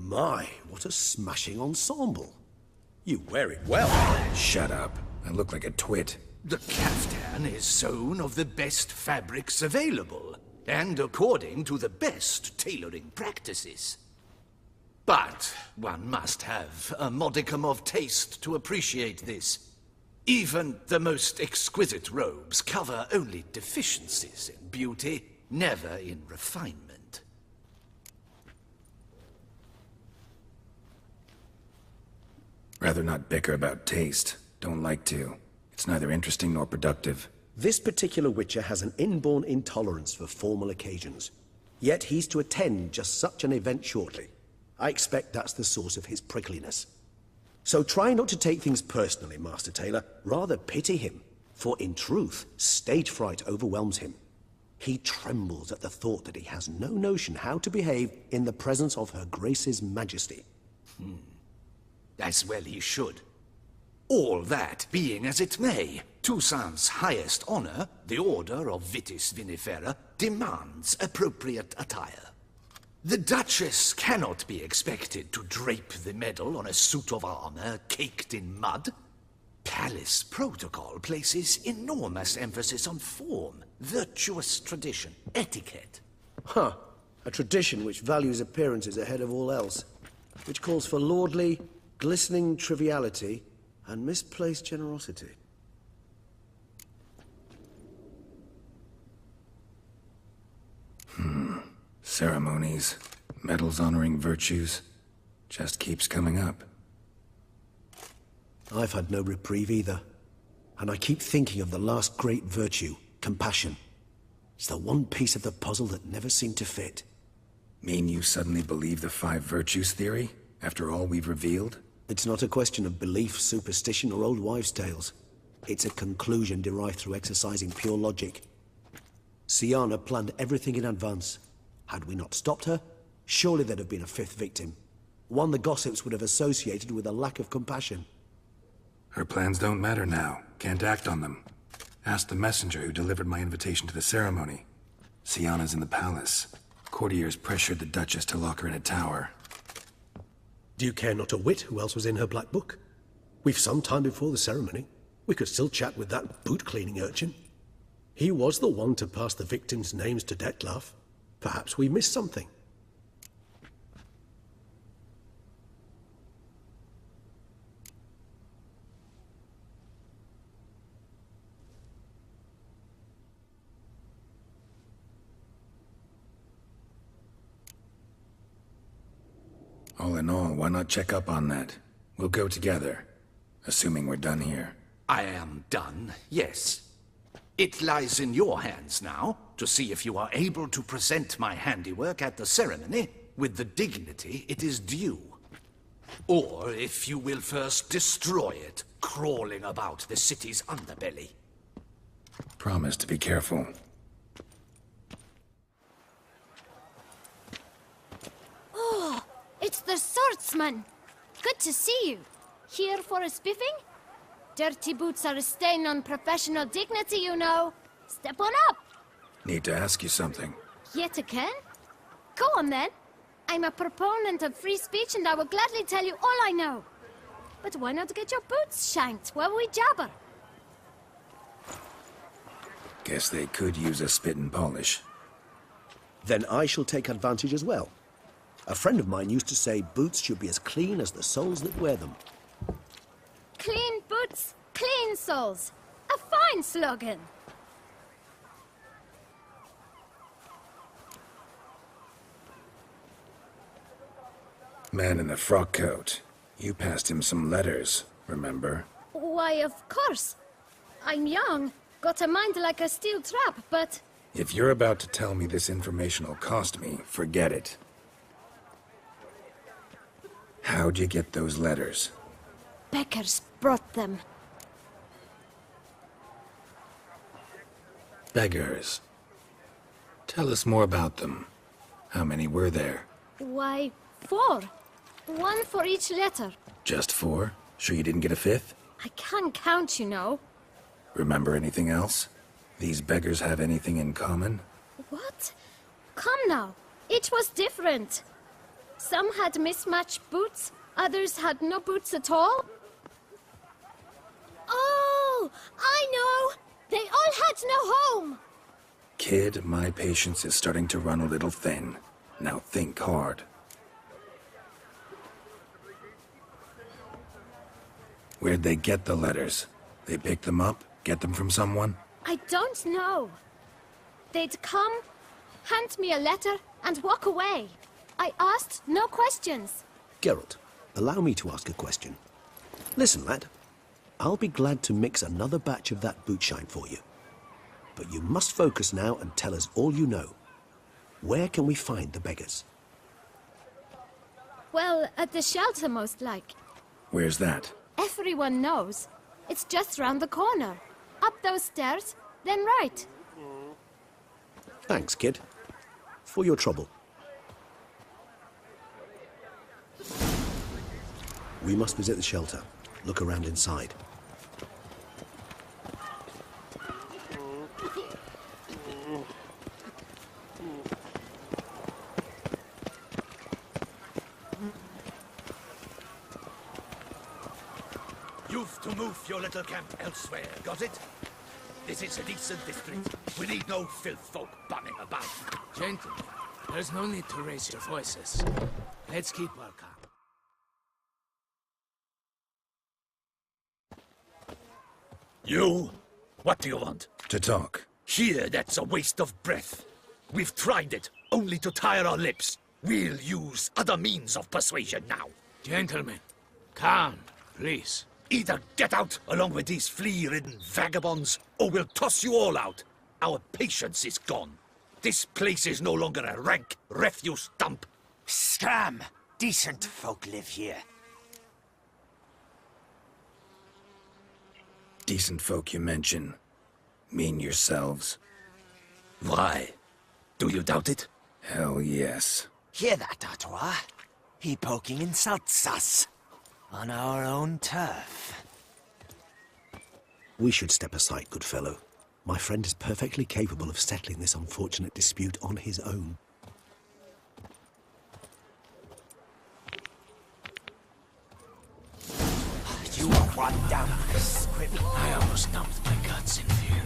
My, what a smashing ensemble. You wear it well. Shut up. I look like a twit. The caftan is sewn of the best fabrics available, and according to the best tailoring practices. But one must have a modicum of taste to appreciate this. Even the most exquisite robes cover only deficiencies in beauty, never in refinement. Rather not bicker about taste. Don't like to. It's neither interesting nor productive. This particular Witcher has an inborn intolerance for formal occasions. Yet he's to attend just such an event shortly. I expect that's the source of his prickliness. So try not to take things personally, Master Tailor. Rather pity him. For in truth, stage fright overwhelms him. He trembles at the thought that he has no notion how to behave in the presence of Her Grace's Majesty. As well he should. All that being as it may, Toussaint's highest honor, the Order of Vitis Vinifera, demands appropriate attire. The Duchess cannot be expected to drape the medal on a suit of armor caked in mud. Palace protocol places enormous emphasis on form, virtuous tradition, etiquette. Huh. A tradition which values appearances ahead of all else. Which calls for lordly, glistening triviality and misplaced generosity. Ceremonies, medals honoring virtues, just keeps coming up. I've had no reprieve either. And I keep thinking of the last great virtue, compassion. It's the one piece of the puzzle that never seemed to fit. Mean you suddenly believe the 5 virtues theory, after all we've revealed? It's not a question of belief, superstition, or old wives' tales. It's a conclusion derived through exercising pure logic. Syanna planned everything in advance. Had we not stopped her, surely there'd have been a 5th victim. One the gossips would have associated with a lack of compassion. Her plans don't matter now. Can't act on them. Ask the messenger who delivered my invitation to the ceremony. Syanna's in the palace. Courtiers pressured the Duchess to lock her in a tower. Do you care not a whit who else was in her black book? We've some time before the ceremony. We could still chat with that boot-cleaning urchin. He was the one to pass the victims' names to Dettlaff. Perhaps we missed something. All in all, why not check up on that? We'll go together, assuming we're done here. I am done, yes. It lies in your hands now to see if you are able to present my handiwork at the ceremony with the dignity it is due. Or if you will first destroy it, crawling about the city's underbelly. Promise to be careful. Oh, it's the swordsman. Good to see you. Here for a spiffing? Dirty boots are a stain on professional dignity, you know. Step on up. Need to ask you something. Yet again? Go on then. I'm a proponent of free speech and I will gladly tell you all I know. But why not get your boots shanked while we jabber? Guess they could use a spit and polish. Then I shall take advantage as well. A friend of mine used to say boots should be as clean as the soles that wear them. Clean boots, clean soles. A fine slogan. Man in the frock coat. You passed him some letters, remember? Why, of course. I'm young, got a mind like a steel trap, but... If you're about to tell me this information will cost me, forget it. How'd you get those letters? Beggars brought them. Beggars. Tell us more about them. How many were there? Why, 4. 1 for each letter. Just 4? Sure you didn't get a 5th? I can't count, you know. Remember anything else? These beggars have anything in common? What? Come now. Each was different. Some had mismatched boots, others had no boots at all. Oh, I know! They all had no home! Kid, my patience is starting to run a little thin. Now think hard. Where'd they get the letters? They pick them up? Get them from someone? I don't know. They'd come, hand me a letter, and walk away. I asked no questions. Geralt, allow me to ask a question. Listen, lad. I'll be glad to mix another batch of that bootshine for you. But you must focus now and tell us all you know. Where can we find the beggars? Well, at the shelter, most like. Where's that? Everyone knows. It's just round the corner. Up those stairs, then right. Thanks, kid. For your trouble. We must visit the shelter. Look around inside. You've to move your little camp elsewhere, got it? This is a decent district. We need no filth folk bumming about. Gentlemen, there's no need to raise your voices. Let's keep our calm. You? What do you want? To talk. Here, that's a waste of breath. We've tried it, only to tire our lips. We'll use other means of persuasion now. Gentlemen, calm, please. Either get out along with these flea-ridden vagabonds, or we'll toss you all out. Our patience is gone. This place is no longer a rank refuse dump. Scram! Decent folk live here. Decent folk you mention. Mean yourselves. Why? Do you doubt it? Hell yes. Hear that, Artois? He poking insults us. On our own turf. We should step aside, good fellow. My friend is perfectly capable of settling this unfortunate dispute on his own. You are one damn squib. I almost dumped my guts in fear.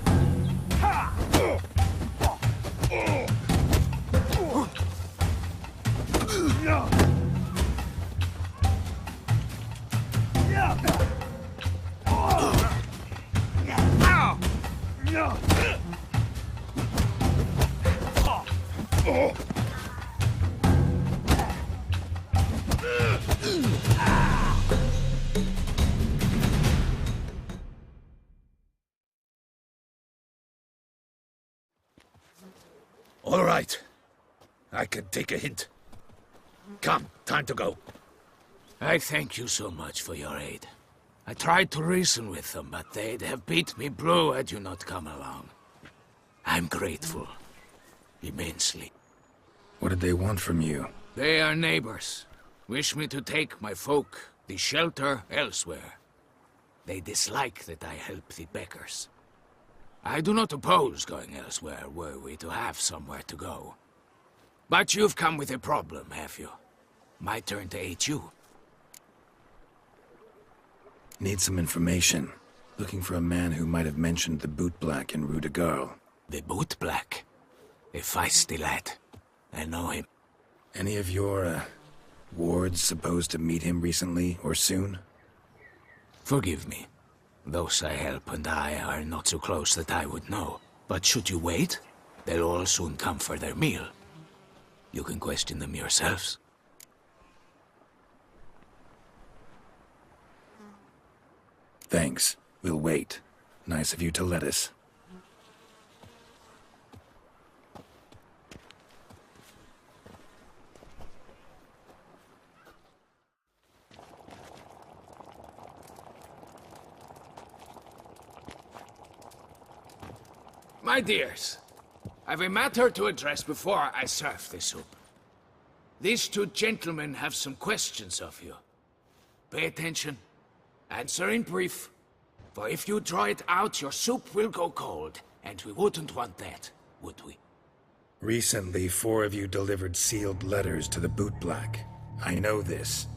All right. I can take a hint. Come, time to go. I thank you so much for your aid. I tried to reason with them, but they'd have beat me blue had you not come along. I'm grateful. Immensely. What did they want from you? They are neighbors. Wish me to take my folk, the shelter, elsewhere. They dislike that I help the beggars. I do not oppose going elsewhere, were we to have somewhere to go. But you've come with a problem, have you? My turn to aid you. Need some information. Looking for a man who might have mentioned the bootblack in Rue de Garl. The bootblack? A feisty lad. I know him. Any of your, wards supposed to meet him recently or soon? Forgive me. Those I help and I are not so close that I would know. But should you wait, they'll all soon come for their meal. You can question them yourselves. Thanks. We'll wait. Nice of you to let us. My dears, I've a matter to address before I serve the soup. These two gentlemen have some questions of you. Pay attention. Answer in brief. For if you draw it out, your soup will go cold. And we wouldn't want that, would we? Recently, 4 of you delivered sealed letters to the bootblack. I know this.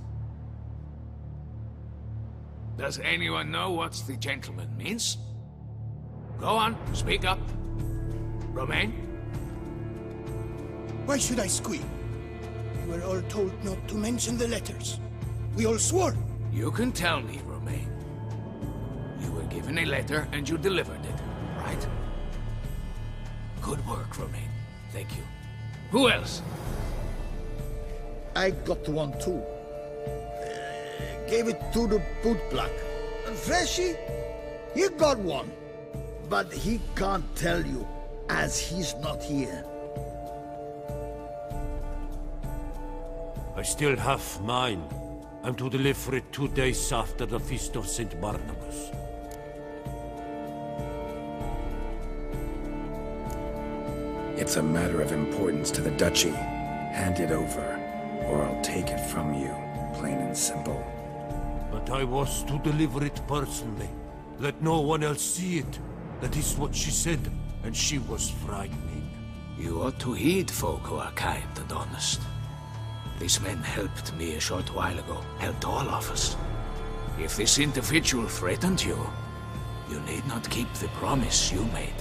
Does anyone know what the gentleman means? Go on, speak up. Romain? Why should I squeal? We were all told not to mention the letters. We all swore. You can tell me, Romain. You were given a letter and you delivered it, right? Good work, Romain. Thank you. Who else? I got one too. Gave it to the bootblack. And Freshy, he got one. But he can't tell you, as he's not here. I still have mine. I'm to deliver it 2 days after the Feast of St. Barnabas. It's a matter of importance to the Duchy. Hand it over, or I'll take it from you, plain and simple. But I was to deliver it personally. Let no one else see it. That is what she said, and she was frightening. You ought to heed folk who are kind and honest. These men helped me a short while ago, helped all of us. If this individual threatened you, you need not keep the promise you made.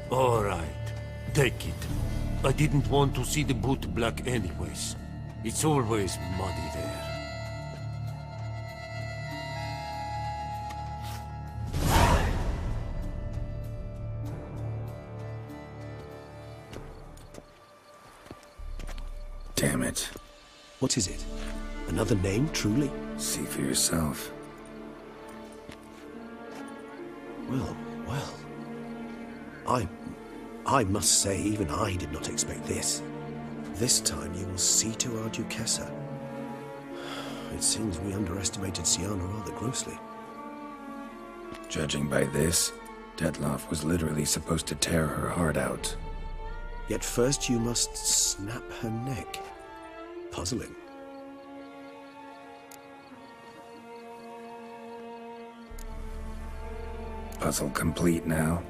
All right, take it. I didn't want to see the bootblack anyways. It's always muddy there. Damn it. What is it? Another name, truly? See for yourself. Well, well. I must say, even I did not expect this. This time you will see to our Duchessa. It seems we underestimated Siana rather grossly. Judging by this, Detloff was literally supposed to tear her heart out. Yet first you must snap her neck. Puzzling. Puzzle complete now.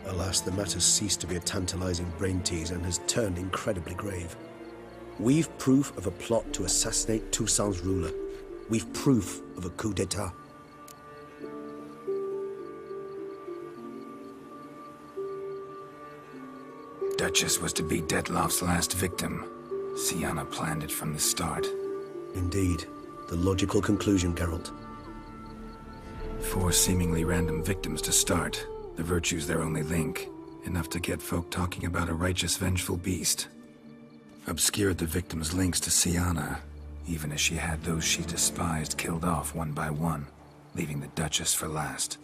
Alas, the matter ceased to be a tantalizing brain tease and has turned incredibly grave. We've proof of a plot to assassinate Toussaint's ruler. We've proof of a coup d'etat. Duchess was to be Detloff's last victim. Siana planned it from the start. Indeed. The logical conclusion, Geralt. 4 seemingly random victims to start. The virtue's their only link. Enough to get folk talking about a righteous, vengeful beast. Obscured the victims' links to Siana, even as she had those she despised killed off one by one, leaving the Duchess for last.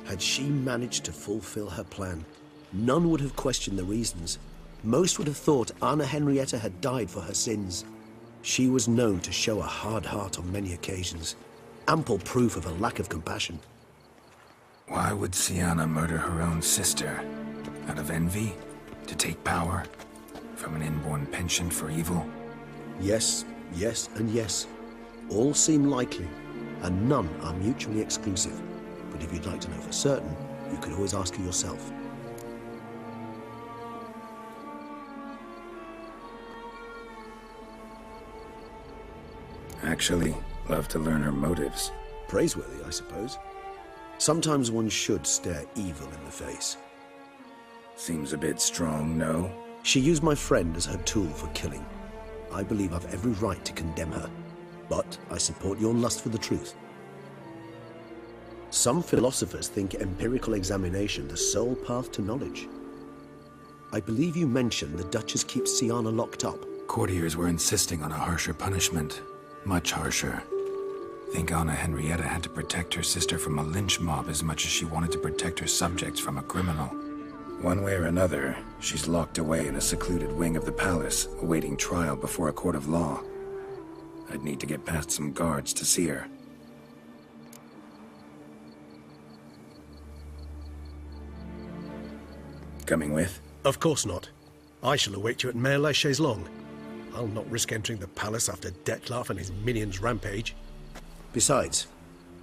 Had she managed to fulfill her plan, none would have questioned the reasons. Most would have thought Anna Henrietta had died for her sins. She was known to show a hard heart on many occasions. Ample proof of a lack of compassion. Why would Siana murder her own sister? Out of envy? To take power? From an inborn penchant for evil? Yes, yes, and yes. All seem likely, and none are mutually exclusive. But if you'd like to know for certain, you could always ask her yourself. Actually, love to learn her motives. Praiseworthy, I suppose. Sometimes one should stare evil in the face. Seems a bit strong, no? She used my friend as her tool for killing. I believe I've every right to condemn her, but I support your lust for the truth. Some philosophers think empirical examination the sole path to knowledge. I believe you mentioned the Duchess keeps Siana locked up. Courtiers were insisting on a harsher punishment. Much harsher. Think Anna Henrietta had to protect her sister from a lynch mob as much as she wanted to protect her subjects from a criminal. One way or another, she's locked away in a secluded wing of the palace, awaiting trial before a court of law. I'd need to get past some guards to see her. Coming with? Of course not. I shall await you at Mare la Chaise-Longue. I'll not risk entering the palace after Detloff and his minions rampage. Besides,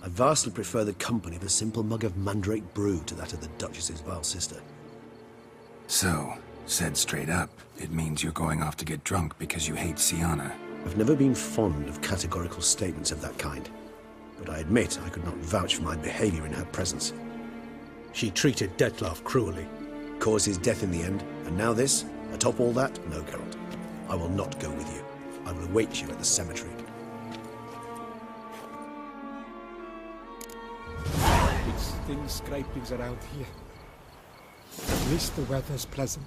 I vastly prefer the company of a simple mug of mandrake brew to that of the Duchess's vile sister. So, Said straight up, it means you're going off to get drunk because you hate Siana. I've never been fond of categorical statements of that kind, but I admit I could not vouch for my behavior in her presence. She treated Dettlaff cruelly. Caused his death in the end, and now this? Atop all that? No, Geralt. I will not go with you. I will await you at the cemetery. It's thin scrapings around here. At least the weather's pleasant.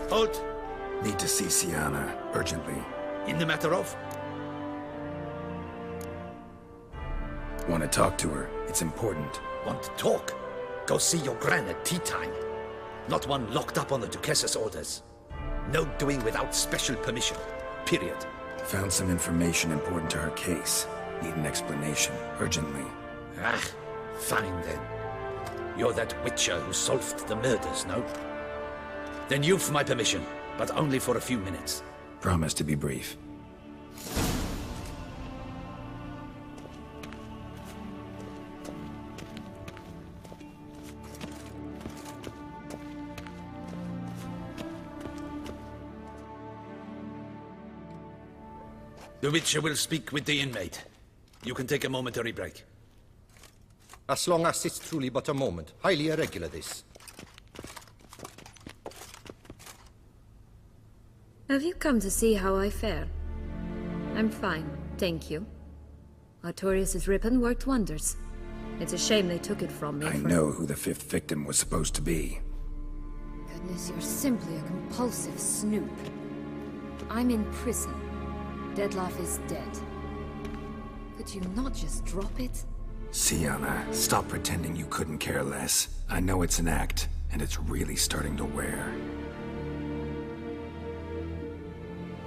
Halt! Need to see Siana, urgently. In the matter of? Want to talk to her. It's important. Want to talk? Go see your gran at tea time. Not one locked up on the Duchess's orders. No doing without special permission. Period. Found some information important to her case. Need an explanation, urgently. Ah, fine then. You're that witcher who solved the murders, no? Then you've my permission, but only for a few minutes. Promise to be brief. The Witcher will speak with the inmate. You can take a momentary break. As long as it's truly but a moment. Highly irregular, this. Have you come to see how I fare? I'm fine, thank you. Artorius' ribbon worked wonders. It's a shame they took it from me. I know who the fifth victim was supposed to be. Goodness, you're simply a compulsive snoop. I'm in prison. Dettlaff is dead. Could you not just drop it? Siana, stop pretending you couldn't care less. I know it's an act, and it's really starting to wear.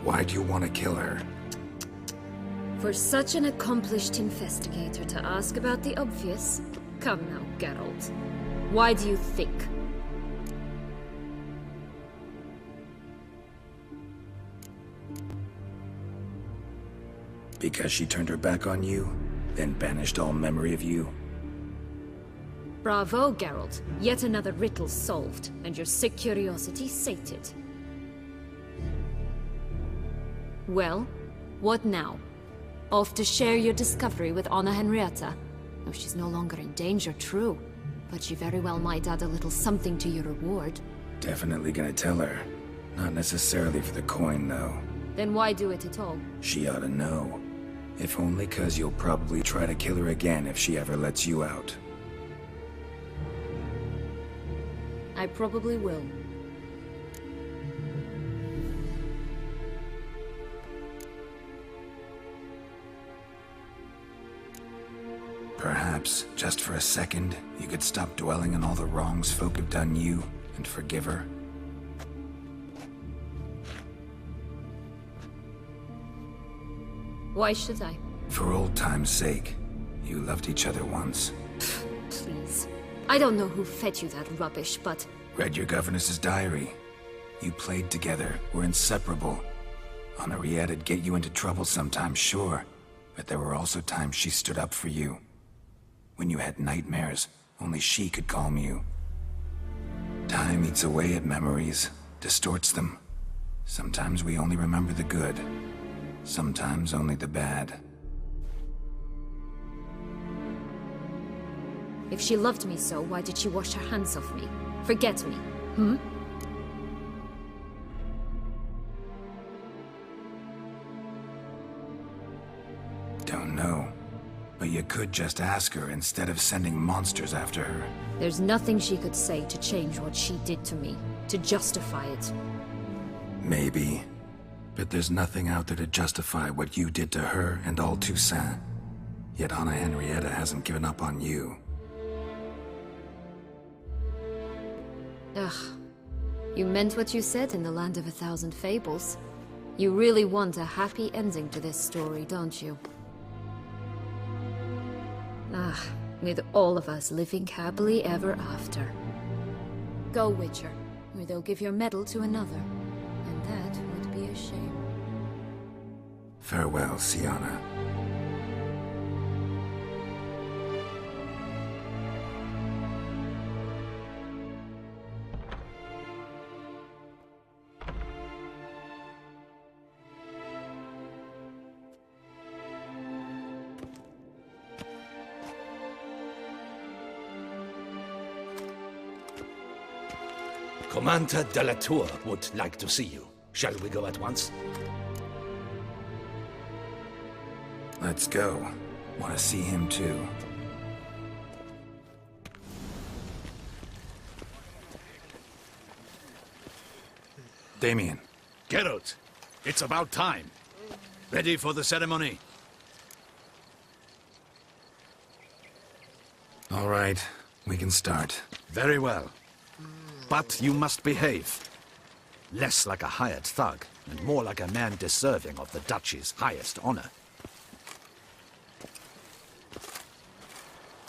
Why do you want to kill her? For such an accomplished investigator to ask about the obvious? Come now, Geralt. Why do you think? Because she turned her back on you, then banished all memory of you? Bravo, Geralt. Yet another riddle solved, and your sick curiosity sated. Well, what now? Off to share your discovery with Anna Henrietta? Oh, she's no longer in danger, true. But she very well might add a little something to your reward. Definitely gonna tell her. Not necessarily for the coin, though. Then why do it at all? She ought to know. If only 'cause you'll probably try to kill her again if she ever lets you out. I probably will. Perhaps, just for a second, you could stop dwelling on all the wrongs folk have done you, and forgive her. Why should I? For old time's sake. You loved each other once. Please. I don't know who fed you that rubbish, but... Read your governess's diary. You played together, were inseparable. Henriette'd get you into trouble sometimes, sure. But there were also times she stood up for you. When you had nightmares, only she could calm you. Time eats away at memories, distorts them. Sometimes we only remember the good. Sometimes only the bad. If she loved me so, why did she wash her hands off me? Forget me, hmm? Don't know. But you could just ask her instead of sending monsters after her. There's nothing she could say to change what she did to me, to justify it. Maybe. But there's nothing out there to justify what you did to her and all Toussaint. Yet Anna Henrietta hasn't given up on you. Ugh. You meant what you said in the Land of a Thousand Fables. You really want a happy ending to this story, don't you? Ah, with all of us living happily ever after. Go, Witcher, or they'll give your medal to another. And that would be a shame. Farewell, Siana. Commander de la Tour would like to see you. Shall we go at once? Let's go. Want to see him too. Damien. Geralt, it's about time. Ready for the ceremony? All right, we can start. Very well. But you must behave. Less like a hired thug, and more like a man deserving of the Duchy's highest honor.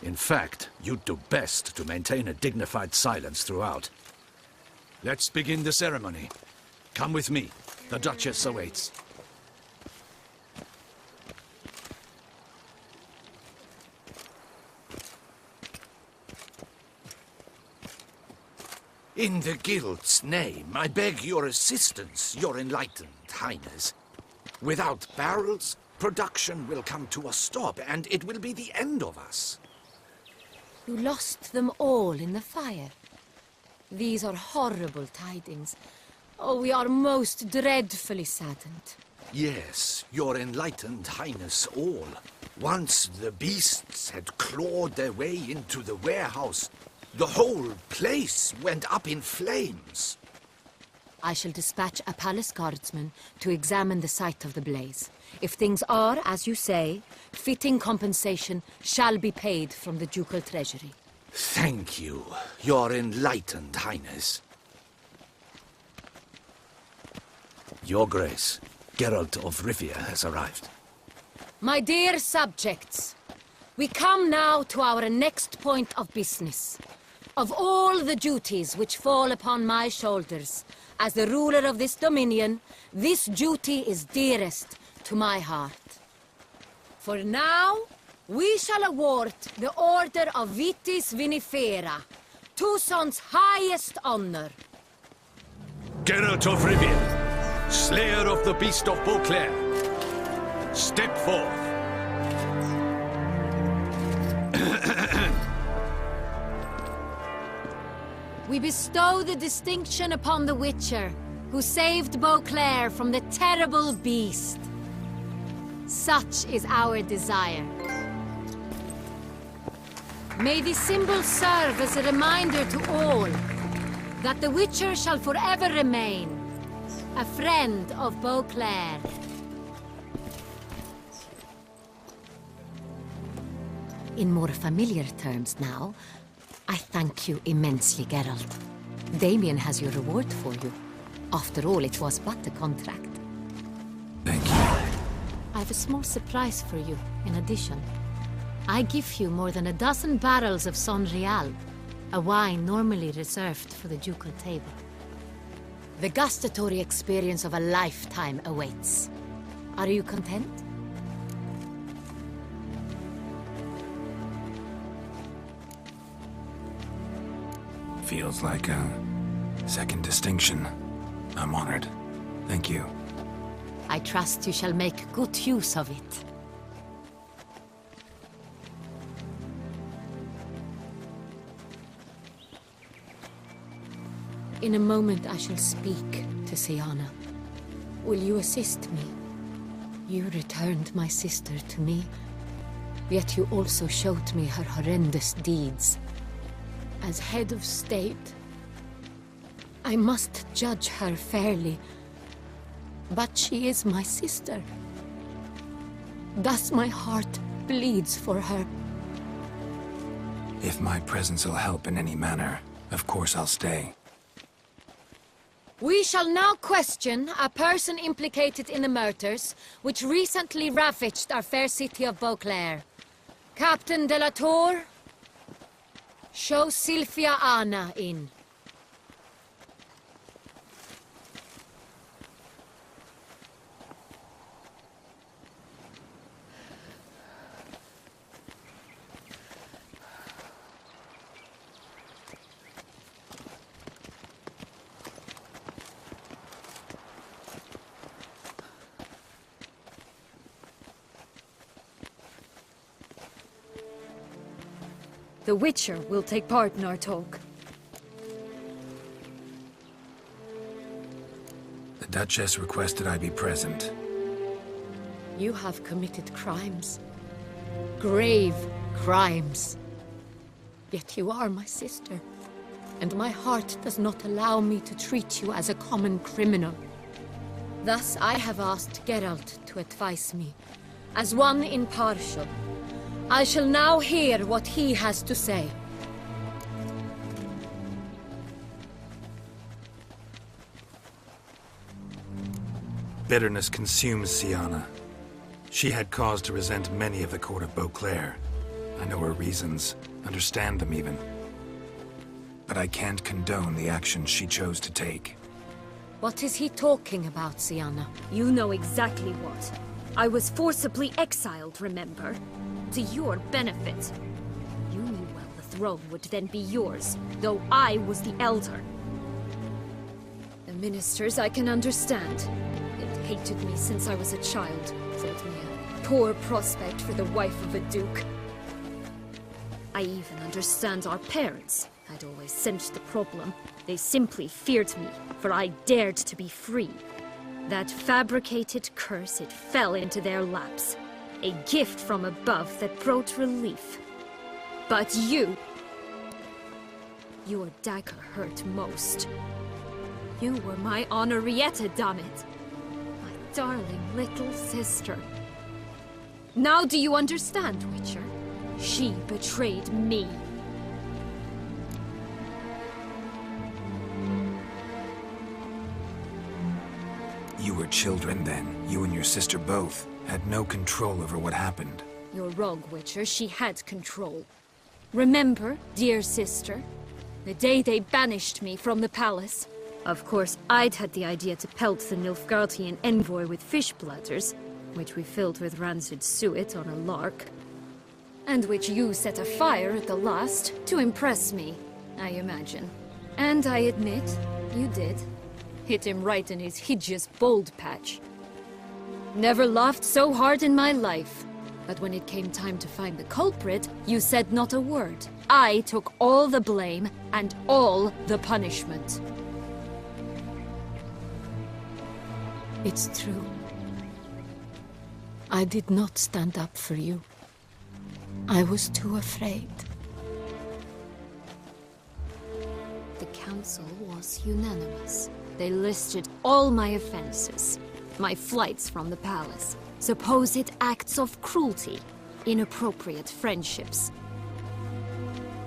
In fact, you'd do best to maintain a dignified silence throughout. Let's begin the ceremony. Come with me. The Duchess awaits. In the Guild's name, I beg your assistance, your enlightened highness. Without barrels, production will come to a stop, and it will be the end of us. You lost them all in the fire. These are horrible tidings. Oh, we are most dreadfully saddened. Yes, your enlightened highness all. Once the beasts had clawed their way into the warehouse, the whole place went up in flames. I shall dispatch a palace guardsman to examine the site of the blaze. If things are, as you say, fitting compensation shall be paid from the ducal treasury. Thank you, your enlightened highness. Your Grace, Geralt of Rivia has arrived. My dear subjects, we come now to our next point of business. Of all the duties which fall upon my shoulders, as the ruler of this dominion, this duty is dearest to my heart. For now, we shall award the Order of Vitis Vinifera, Toussaint's highest honor. Geralt of Rivia, slayer of the beast of Beauclair, step forth. We bestow the distinction upon the Witcher, who saved Beauclair from the terrible beast. Such is our desire. May this symbol serve as a reminder to all that the Witcher shall forever remain a friend of Beauclair. In more familiar terms now, I thank you immensely, Geralt. Damien has your reward for you. After all, it was but a contract. Thank you. I have a small surprise for you, in addition. I give you more than a dozen barrels of Son Real, a wine normally reserved for the ducal table. The gustatory experience of a lifetime awaits. Are you content? Feels like a second distinction. I'm honored. Thank you. I trust you shall make good use of it. In a moment I shall speak to Siana. Will you assist me? You returned my sister to me, yet you also showed me her horrendous deeds. As head of state, I must judge her fairly, but she is my sister. Thus my heart bleeds for her. If my presence will help in any manner, of course I'll stay. We shall now question a person implicated in the murders which recently ravaged our fair city of Beauclair. Captain de la Tour, show Sylvia Anna in. The Witcher will take part in our talk. The Duchess requested I be present. You have committed crimes. Grave crimes. Yet you are my sister, and my heart does not allow me to treat you as a common criminal. Thus I have asked Geralt to advise me, as one impartial. I shall now hear what he has to say. Bitterness consumes Siana. She had cause to resent many of the court of Beauclair. I know her reasons, understand them even. But I can't condone the actions she chose to take. What is he talking about, Siana? You know exactly what. I was forcibly exiled, remember? To your benefit. You knew well the throne would then be yours, though I was the elder. The ministers I can understand. They'd hated me since I was a child. Thought me a poor prospect for the wife of a duke. I even understand our parents. I'd always sensed the problem. They simply feared me, for I dared to be free. That fabricated curse, it fell into their laps. A gift from above that brought relief. But you... Your dagger hurt most. You were my Henrietta, damn it. My darling little sister. Now do you understand, Witcher? She betrayed me. You were children then, you and your sister both. Had no control over what happened. You're wrong, Witcher. She had control. Remember, dear sister, the day they banished me from the palace? Of course, I'd had the idea to pelt the Nilfgaardian envoy with fish bladders, which we filled with rancid suet on a lark. And which you set afire at the last, to impress me, I imagine. And I admit, you did. Hit him right in his hideous bald patch. Never laughed so hard in my life. But when it came time to find the culprit, you said not a word. I took all the blame and all the punishment. It's true. I did not stand up for you. I was too afraid. The council was unanimous. They listed all my offenses. My flights from the palace, supposed acts of cruelty, inappropriate friendships.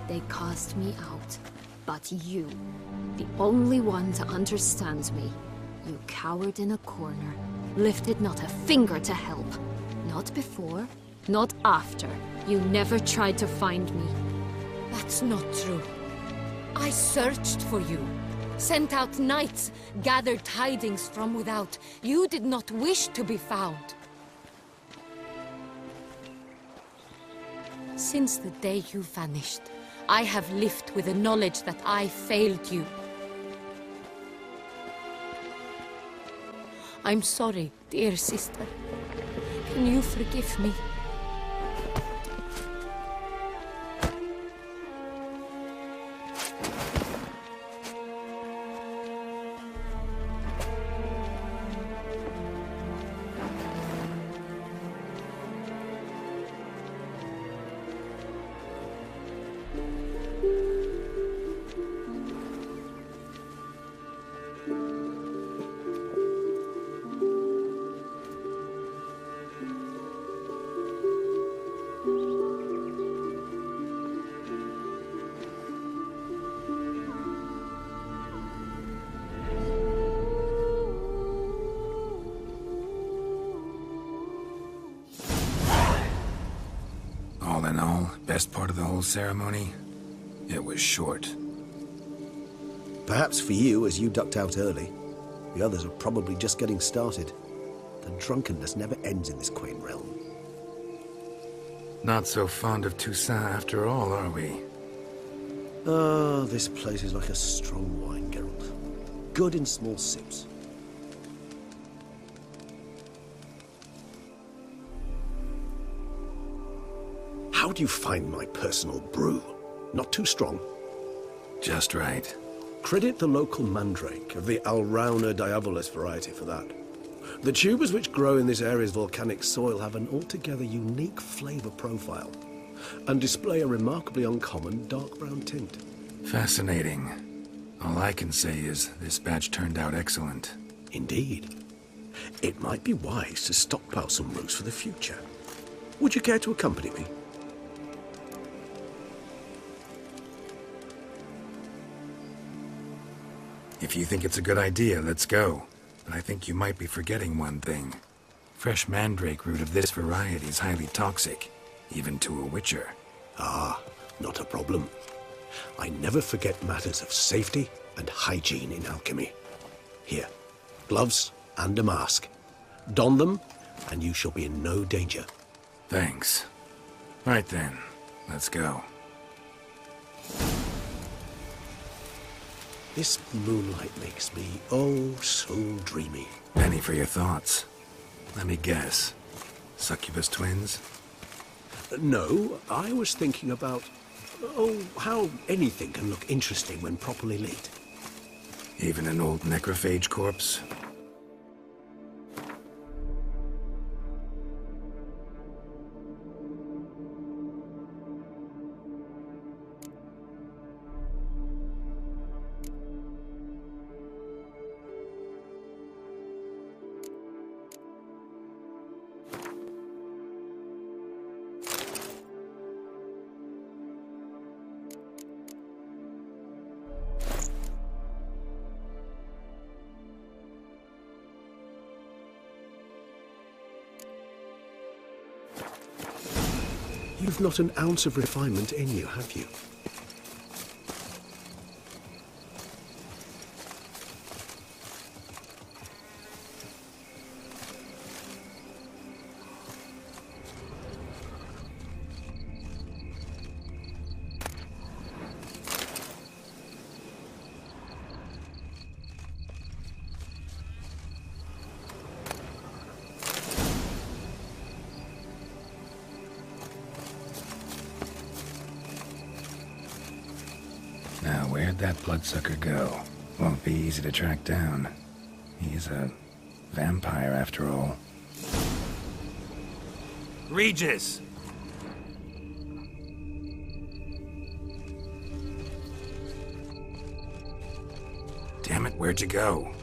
They cast me out, but you, the only one to understand me, you cowered in a corner, lifted not a finger to help. Not before, not after. You never tried to find me. That's not true. I searched for you. Sent out knights, gathered tidings from without. You did not wish to be found. Since the day you vanished, I have lived with the knowledge that I failed you. I'm sorry, dear sister. Can you forgive me? All in all, best part of the whole ceremony? It was short. Perhaps for you, as you ducked out early. The others are probably just getting started. The drunkenness never ends in this quaint realm. Not so fond of Toussaint after all, are we? Ah, this place is like a strong wine, Geralt. Good in small sips. How do you find my personal brew? Not too strong? Just right. Credit the local mandrake of the Alrauna diabolus variety for that. The tubers which grow in this area's volcanic soil have an altogether unique flavor profile and display a remarkably uncommon dark brown tint. Fascinating. All I can say is this batch turned out excellent. Indeed. It might be wise to stockpile some roots for the future. Would you care to accompany me? If you think it's a good idea, let's go. But I think you might be forgetting one thing. Fresh mandrake root of this variety is highly toxic, even to a witcher. Ah, not a problem. I never forget matters of safety and hygiene in alchemy. Here, gloves and a mask. Don them, and you shall be in no danger. Thanks. Right then, let's go. This moonlight makes me, oh, so dreamy. Penny for your thoughts. Let me guess. Succubus twins? No, I was thinking about, oh, how anything can look interesting when properly lit. Even an old necrophage corpse? You've not an ounce of refinement in you, have you? Now, where'd that bloodsucker go? Won't be easy to track down. He's a vampire, after all. Regis! Damn it, where'd you go?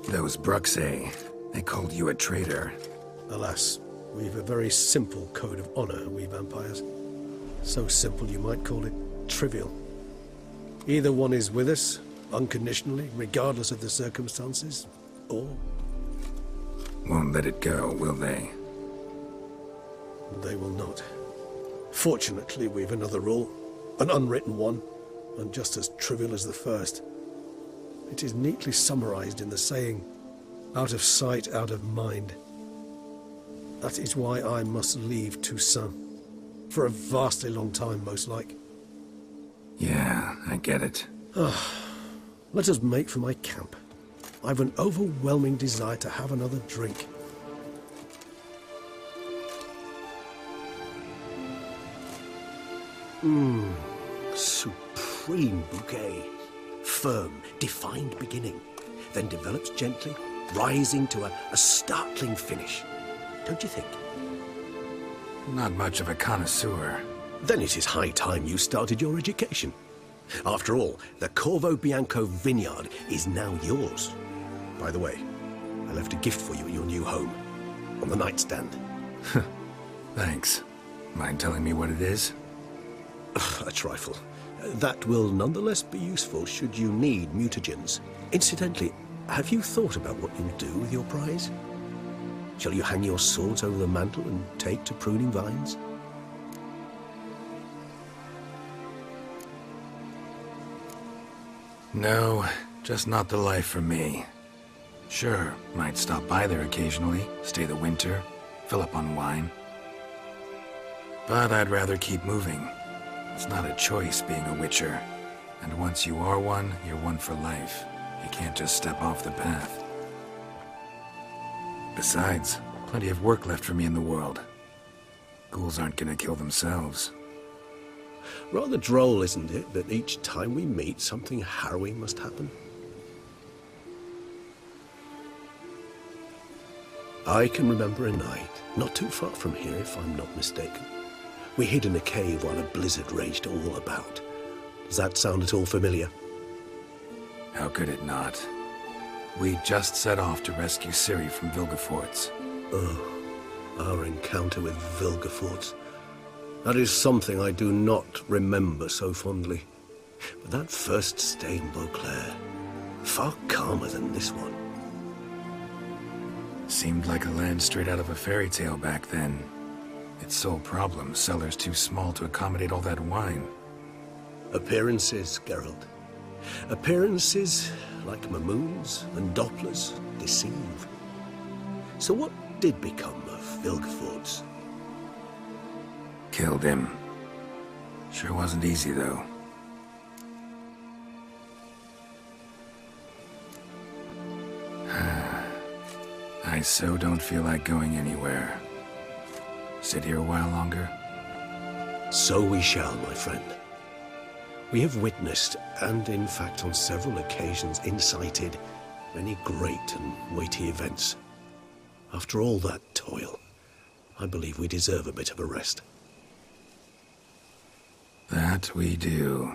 Those Bruxay, they called you a traitor. Alas, we've a very simple code of honor, we vampires. So simple you might call it trivial. Either one is with us, unconditionally, regardless of the circumstances, or Won't let it go, will they? They will not. Fortunately, we've another rule. An unwritten one, and just as trivial as the first. It is neatly summarized in the saying, out of sight, out of mind. That is why I must leave Toussaint. For a vastly long time, most like. Yeah, I get it. Let us make for my camp. I've an overwhelming desire to have another drink. Supreme bouquet. Firm, defined beginning, then develops gently, rising to a startling finish. Don't you think? Not much of a connoisseur. Then it is high time you started your education. After all, the Corvo Bianco vineyard is now yours. By the way, I left a gift for you at your new home, on the nightstand. Thanks. Mind telling me what it is? A trifle. That will nonetheless be useful should you need mutagens. Incidentally, have you thought about what you'll do with your prize? Shall you hang your swords over the mantle and take to pruning vines? No, just not the life for me. Sure, might stop by there occasionally, stay the winter, fill up on wine. But I'd rather keep moving. It's not a choice being a witcher. And once you are one, you're one for life. You can't just step off the path. Besides, plenty of work left for me in the world. Ghouls aren't gonna kill themselves. Rather droll, isn't it, that each time we meet, something harrowing must happen? I can remember a night, not too far from here if I'm not mistaken. We hid in a cave while a blizzard raged all about. Does that sound at all familiar? How could it not? We just set off to rescue Ciri from Vilgefortz. Oh, our encounter with Vilgefortz. That is something I do not remember so fondly. But that first stay in Beauclair, far calmer than this one. Seemed like a land straight out of a fairy tale back then. Its sole problem, cellars too small to accommodate all that wine. Appearances, Geralt. Appearances, like Mamoons and Dopplers, deceive. So what did become of Vilgefortz? Killed him. Sure wasn't easy, though. I so don't feel like going anywhere. Sit here a while longer? So we shall, my friend. We have witnessed, and in fact on several occasions incited, many great and weighty events. After all that toil, I believe we deserve a bit of a rest. That we do.